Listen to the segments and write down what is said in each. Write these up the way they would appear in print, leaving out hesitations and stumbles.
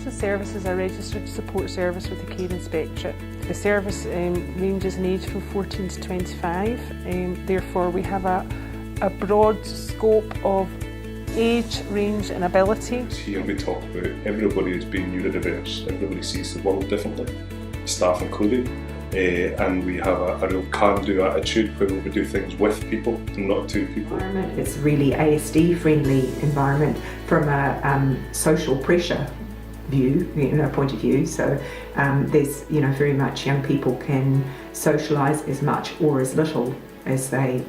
Person Service is a registered support service with the Care Inspectorate. The service ranges in age from 14 to 25, therefore we have a broad scope of age, range and ability. Here we talk about everybody as being neurodiverse, everybody sees the world differently, staff included, and we have a real can-do attitude where we do things with people and not to people. It's really ASD friendly environment from a social pressure point of view, so there's very much young people can socialise as much or as little as they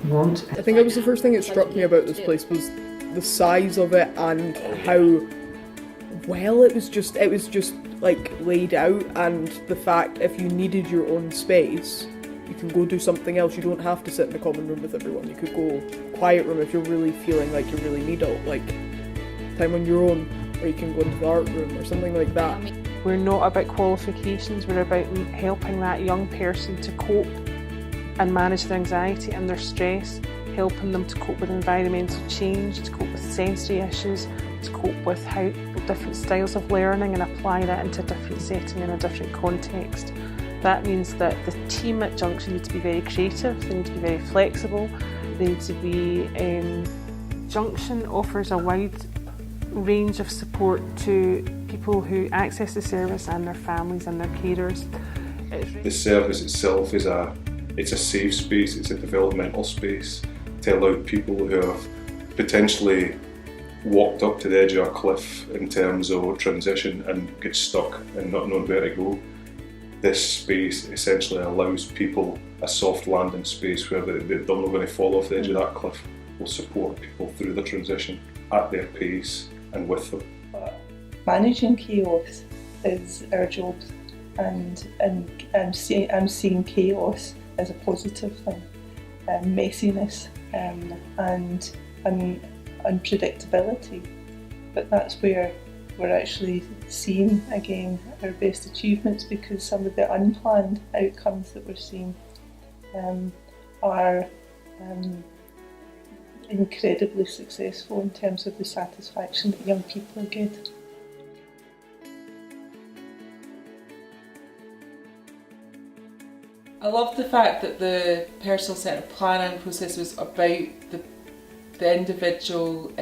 want. I think that was the first thing that struck me about this place was the size of it and how well it was just like laid out, and the fact if you needed your own space you can go do something else. You don't have to sit in the common room with everyone. You could go quiet room if you're really feeling like you really need it, like time on your own, or you can go into the art room or something like that. We're not about qualifications, we're about helping that young person to cope and manage their anxiety and their stress, helping them to cope with environmental change, to cope with sensory issues, to cope with how different styles of learning and apply that into a different setting in a different context. That means that the team at Junction need to be very creative, they need to be very flexible, they need to be... Junction offers a wide range of support to people who access the service and their families and their carers. The service itself is a safe space, it's a developmental space to allow people who have potentially walked up to the edge of a cliff in terms of transition and get stuck and not knowing where to go. This space essentially allows people a soft landing space where they're not going to fall off the edge of that cliff. Will support people through the transition at their pace and with them. Managing chaos is our job, and I'm seeing chaos as a positive thing. Messiness and unpredictability, but that's where we're actually seeing again our best achievements, because some of the unplanned outcomes that we're seeing are incredibly successful in terms of the satisfaction that young people get. I love the fact that the personal centred planning process was about the individual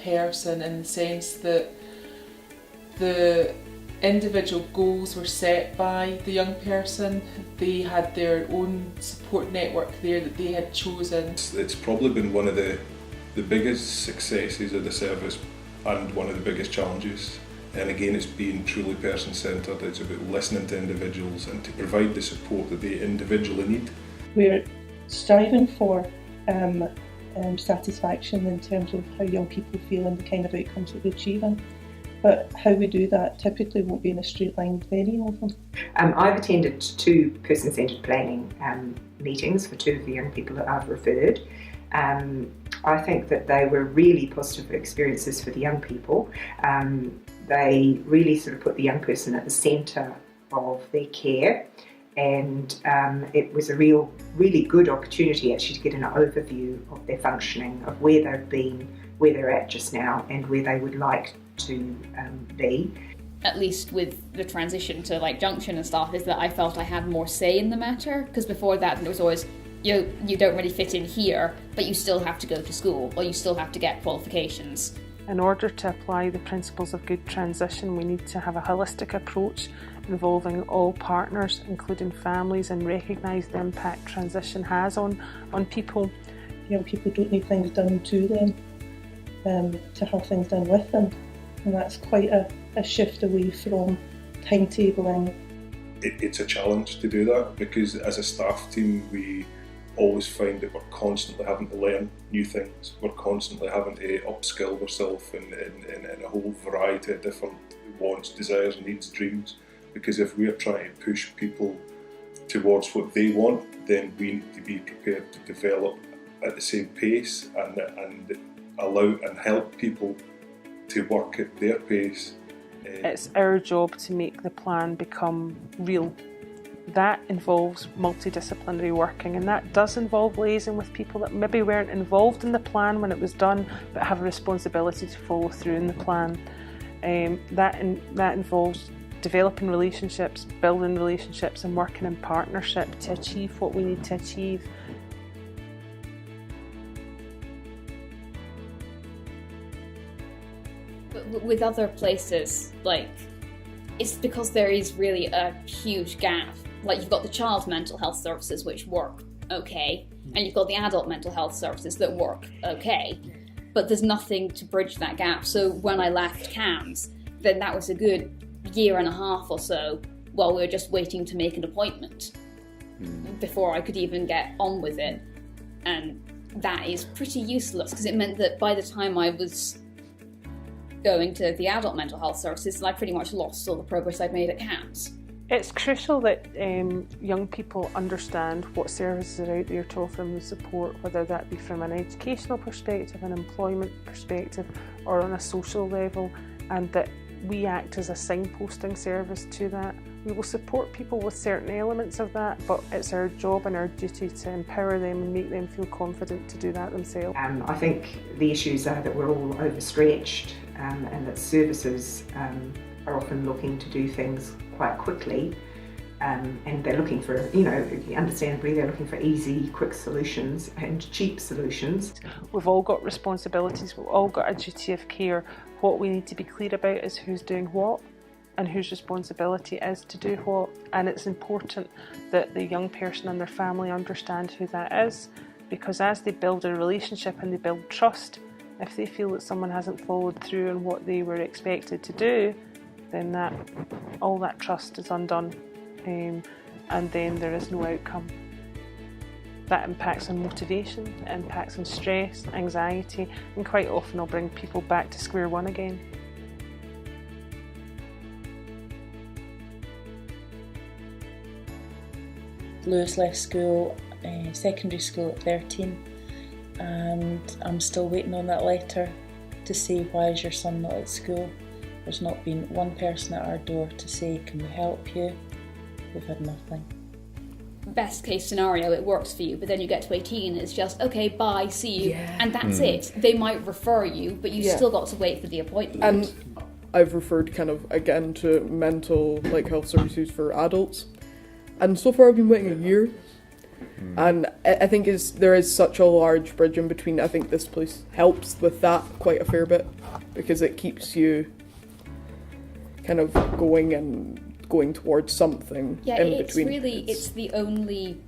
person, in the sense that the individual goals were set by the young person. They had their own support network there that they had chosen. It's probably been one of the biggest successes of the service and one of the biggest challenges. And again, it's being truly person-centred. It's about listening to individuals and to provide the support that they individually need. We're striving for satisfaction in terms of how young people feel and the kind of outcomes that we're achieving. But how we do that typically won't be in a straight line with any of them. I've attended 2 person-centred planning meetings for 2 of the young people that I've referred. I think that they were really positive experiences for the young people. They really sort of put the young person at the centre of their care, and it was a really good opportunity actually to get an overview of their functioning, of where they've been, where they're at just now, and where they would like to be. At least with the transition to like Junction and stuff, is that I felt I had more say in the matter, because before that there was always you don't really fit in here, but you still have to go to school or you still have to get qualifications. In order to apply the principles of good transition, we need to have a holistic approach involving all partners, including families, and recognise the impact transition has on people. Young people don't need things done to them, to have things done with them. And that's quite a shift away from timetabling. It's a challenge to do that, because as a staff team we always find that we're constantly having to learn new things. We're constantly having to upskill ourselves in a whole variety of different wants, desires, needs, dreams. Because if we're trying to push people towards what they want, then we need to be prepared to develop at the same pace and allow and help people to work at their pace. It's our job to make the plan become real. That involves multidisciplinary working, and that does involve liaising with people that maybe weren't involved in the plan when it was done but have a responsibility to follow through in the plan. That involves developing relationships, building relationships and working in partnership to achieve what we need to achieve. But with other places, like, it's because there is really a huge gap. Like, you've got the child mental health services which work okay, and you've got the adult mental health services that work okay, but there's nothing to bridge that gap. So when I left CAMS, then that was a good year and a half or so while we were just waiting to make an appointment before I could even get on with it. And that is pretty useless, because it meant that by the time I was going to the adult mental health services, I pretty much lost all the progress I'd made at CAMS. It's crucial that young people understand what services are out there to offer them the support, whether that be from an educational perspective, an employment perspective, or on a social level, and that we act as a signposting service to that. We will support people with certain elements of that, but it's our job and our duty to empower them and make them feel confident to do that themselves. I think the issues are that we're all overstretched, and that services are often looking to do things quite quickly, and they're looking for, understandably, they're looking for easy, quick solutions and cheap solutions. We've all got responsibilities, we've all got a duty of care. What we need to be clear about is who's doing what and whose responsibility is to do what, and it's important that the young person and their family understand who that is, because as they build a relationship and they build trust, if they feel that someone hasn't followed through on what they were expected to do, then all that trust is undone, and then there is no outcome. That impacts on motivation, it impacts on stress, anxiety, and quite often will bring people back to square one again. Lewis left school, secondary school at 13, and I'm still waiting on that letter to say, why is your son not at school? There's not been one person at our door to say, can we help you? We've had nothing. Best case scenario, it works for you, but then you get to 18 and it's just, okay, bye, see you, and that's it. They might refer you, but you still got to wait for the appointment. And I've referred kind of again to mental health services for adults, and so far I've been waiting a year. And I think there is such a large bridge in between. I think this place helps with that quite a fair bit, because it keeps you kind of going towards something in between. It's the only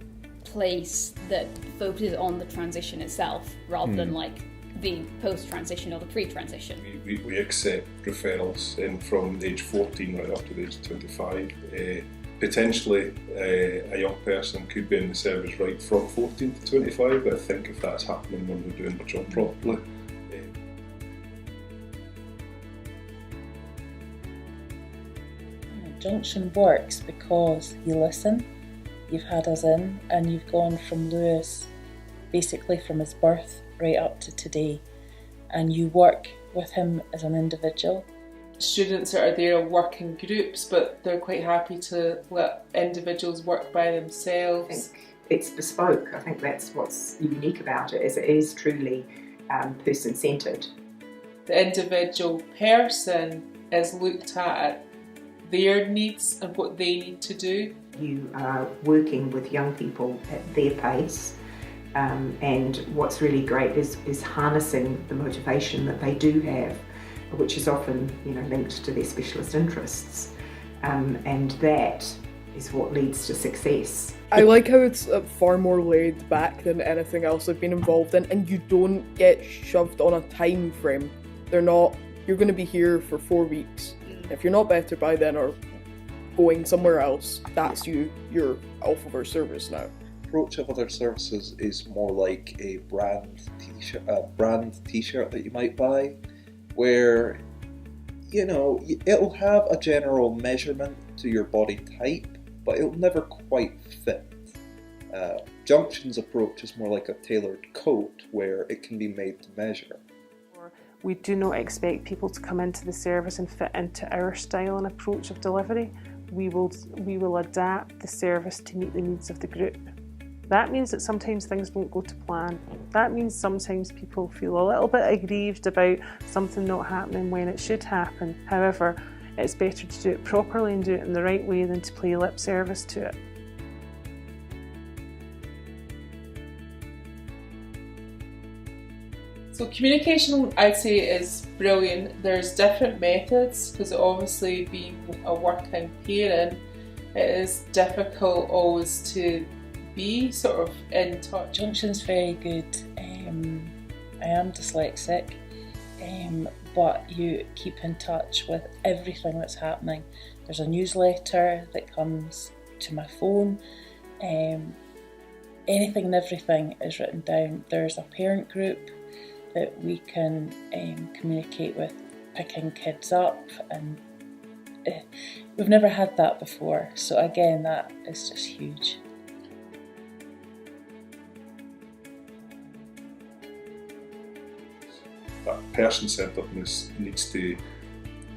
place that focuses on the transition itself, rather than like the post-transition or the pre-transition. We accept referrals from age 14 right up to the age 25. Potentially a young person could be in the service right from 14 to 25, but I think if that's happening when we're doing our job properly. Junction works because you listen, you've had us in, and you've gone from Lewis basically from his birth right up to today, and you work with him as an individual. Students that are there work in groups, but they're quite happy to let individuals work by themselves. I think it's bespoke. I think that's what's unique about it, is it is truly person-centred. The individual person is looked at their needs and what they need to do. You are working with young people at their pace, and what's really great is harnessing the motivation that they do have, which is often linked to their specialist interests, and that is what leads to success. I like how it's far more laid back than anything else I've been involved in, and you don't get shoved on a time frame. They're not, you're going to be here for 4 weeks. If you're not better by then or going somewhere else, that's you're off of our service now. Approach of other services is more like a brand t-shirt that you might buy, where it'll have a general measurement to your body type, but it'll never quite fit. Junction's approach is more like a tailored coat, where it can be made to measure. We do not expect people to come into the service and fit into our style and approach of delivery. We will adapt the service to meet the needs of the group. That means that sometimes things don't go to plan. That means sometimes people feel a little bit aggrieved about something not happening when it should happen. However, it's better to do it properly and do it in the right way than to play lip service to it. So communication, I'd say, is brilliant. There's different methods, because obviously being a working parent, it is difficult always to be sort of in touch. Junction's very good. I am dyslexic, but you keep in touch with everything that's happening. There's a newsletter that comes to my phone. Anything and everything is written down. There's a parent group that we can communicate with, picking kids up, and we've never had that before, so again, that is just huge. That person-centeredness needs to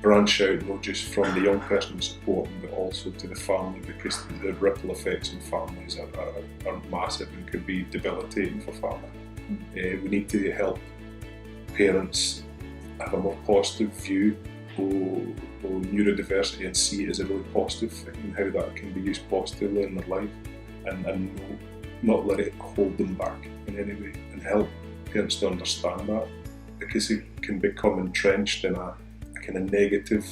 branch out, not just from the young person supporting, but also to the family, because the ripple effects in families are massive and can be debilitating for family. We need to help parents have a more positive view of neurodiversity and see it as a really positive thing, and how that can be used positively in their life, and not let it hold them back in any way, and help parents to understand that, because it can become entrenched in a kind of negative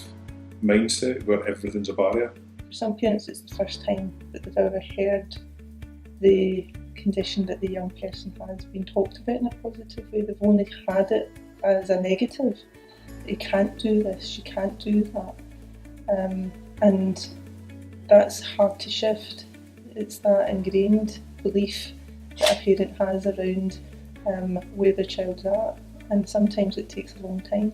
mindset where everything's a barrier. For some parents, it's the first time that they've ever heard the condition that the young person has been talked about in a positive way. They've only had it as a negative. You can't do this, you can't do that. And that's hard to shift. It's that ingrained belief that a parent has around where their child's at. And sometimes it takes a long time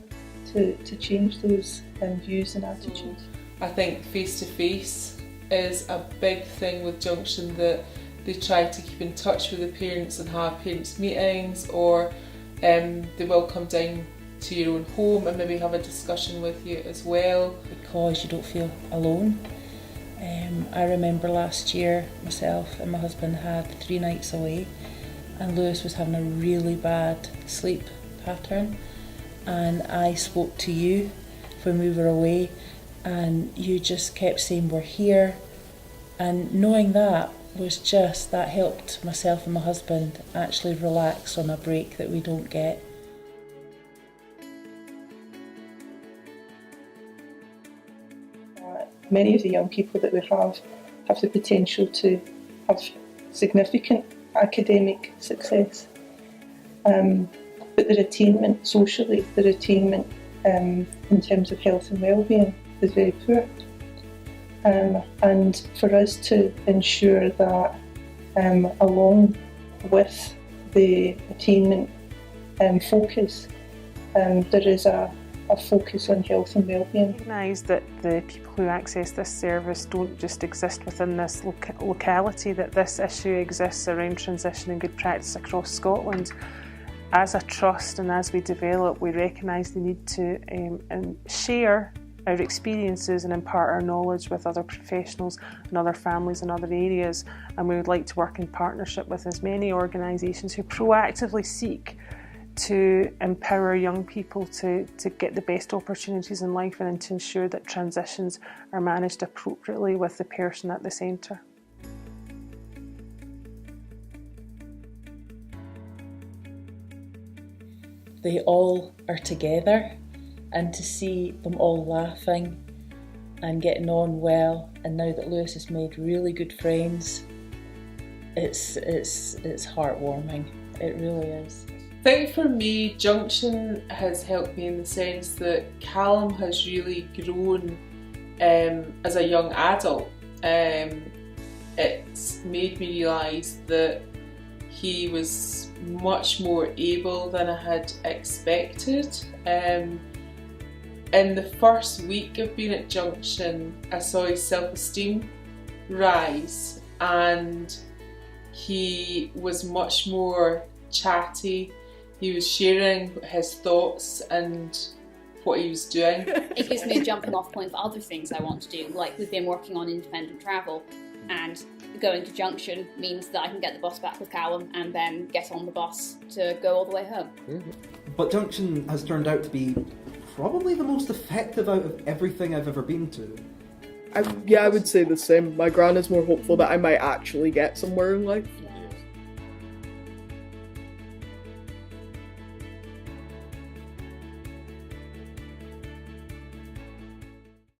to change those views and attitudes. I think face-to-face is a big thing with Junction, that they try to keep in touch with the parents and have parents' meetings, or they will come down to your own home and maybe have a discussion with you as well. Because you don't feel alone. I remember last year myself and my husband had 3 nights away, and Lewis was having a really bad sleep pattern, and I spoke to you when we were away, and you just kept saying we're here, and knowing that helped myself and my husband actually relax on a break that we don't get. Many of the young people that we have the potential to have significant academic success, but their attainment socially, their attainment in terms of health and well-being is very poor. And for us to ensure that along with the attainment focus, there is a focus on health and well-being. Recognise that the people who access this service don't just exist within this locality, that this issue exists around transition and good practice across Scotland. As a trust and as we develop, we recognise the need to share our experiences and impart our knowledge with other professionals and other families in other areas, and we would like to work in partnership with as many organisations who proactively seek to empower young people to get the best opportunities in life, and to ensure that transitions are managed appropriately with the person at the centre. They all are together, and to see them all laughing and getting on well, and now that Lewis has made really good friends, it's heartwarming. It really is. I think for me, Junction has helped me in the sense that Callum has really grown as a young adult. It's made me realise that he was much more able than I had expected. In the first week of being at Junction, I saw his self-esteem rise, and he was much more chatty. He was sharing his thoughts and what he was doing. It gives me a jumping off point for other things I want to do. Like we've been working on independent travel, and going to Junction means that I can get the bus back with Callum and then get on the bus to go all the way home. But Junction has turned out to be probably the most effective out of everything I've ever been to. I would say the same. My gran is more hopeful that I might actually get somewhere in life. Yeah.